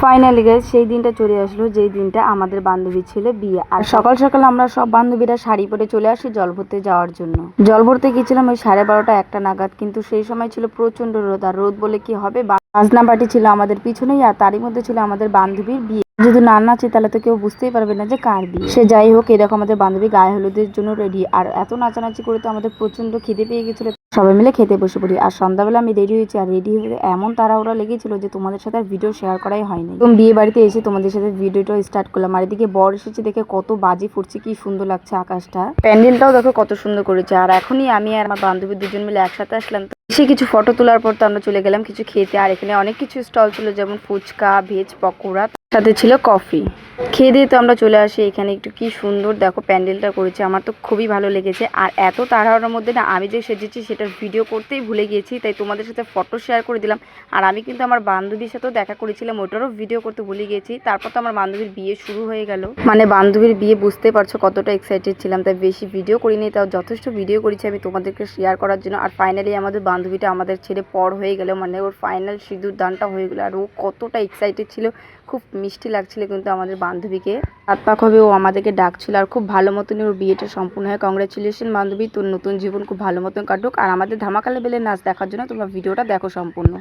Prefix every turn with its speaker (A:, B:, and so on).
A: Finally guys সেই দিনটা চলে আসলো যেই দিনটা আমাদের বান্ধবী ছিল বিয়ে। আর সকাল সকাল আমরা সব বান্ধবীরা শাড়ি পরে চলে আসি জল ভরতে যাওয়ার জন্য। জল ভরতে গিয়েছিলাম ওই 12:30 1টা নাগাদ, কিন্তু সেই সময় ছিল প্রচন্ড রোদ। আর রোদ বলে কি হবে, বাজনা পার্টি ছিল আমাদের পিছনেই, আর তারই মধ্যে ছিল আমাদের বান্ধবীর বিয়ে। যদি না নাচে তাহলে তো কেউ বুঝতেই পারবে না যে কার বিয়ে। সে যাই হোক, এই দেখো আমাদের বান্ধবী গায়ে হলুদের জন্য রেডি। আর এত নাচানাচি করে তো আমাদের প্রচন্ড খিদে পেয়ে গেছিল, সবাই মিলে খেতে বসে পড়ি। আর সন্ধ্যাবেলা আমি রেডি হয়েছি, আর রেডি হয়ে এমন তাড়াহুড়া লেগেছিল যে তোমাদের সাথে আর ভিডিও শেয়ার করাই হয়নি। এবং বিয়ে বাড়িতে এসে তোমাদের সাথে ভিডিওটা স্টার্ট করলাম। আর এদিকে বর এসেছে দেখে কত বাজি ফুটছে, কি সুন্দর লাগছে আকাশটা। প্যান্ডেলটাও দেখো কত সুন্দর করেছে। আর এখনই আমি আর আমার বান্ধবী দুজন মিলে একসাথে আসলাম। সে কিছু ফটো তোলার পর তো আমরা চলে গেলাম কিছু খেতে। আর এখানে অনেক কিছু স্টল ছিল, যেমন ফুচকা, ভেজ পকোড়া, সাথে ছিল কফি। খেয়ে দিয়ে তো আমরা চলে আসি এখানে। একটু কি সুন্দর দেখো প্যান্ডেলটা করেছে, আমার তো খুবই ভালো লেগেছে। আর এত তাড়াহুড়োর মধ্যে না আমি যে সেজেছি সেটার ভিডিও করতেই ভুলে গিয়েছি, তাই তোমাদের সাথে ফটো শেয়ার করে দিলাম। আর আমি কিন্তু আমার বান্ধবীর সাথেও দেখা করেছিলাম, ওটারও ভিডিও করতে ভুলে গিয়েছি। তারপর তো আমার বান্ধবীর বিয়ে শুরু হয়ে গেল। মানে বান্ধবীর বিয়ে বুঝতে পারছো কতটা এক্সাইটেড ছিলাম, তাই বেশি ভিডিও করিনি, তাও যথেষ্ট ভিডিও করেছি আমি তোমাদেরকে শেয়ার করার জন্য। আর ফাইনালি আমাদের বান্ধবীটা আমাদের ছেড়ে পর হয়ে গেল, মানে ওর ফাইনাল সিঁদুর দানটা হয়ে গেলো। আর ও কতটা এক্সাইটেড ছিল, খুব মিষ্টি লাগছিল কিন্তু আমাদের বান্ধবীকে। হাত পাক হবে ও আমাদেরকে ডাকছিল। আর খুব ভালো মতনই ওর বিয়েটা সম্পূর্ণ হয়। কংগ্রাচুলেশন বান্ধবী, তোর নতুন জীবন খুব ভালো মতন কাটুক। আর আমাদের ধামাকা লেভেলের নাচ দেখার জন্য তোমরা ভিডিওটা দেখো সম্পূর্ণ।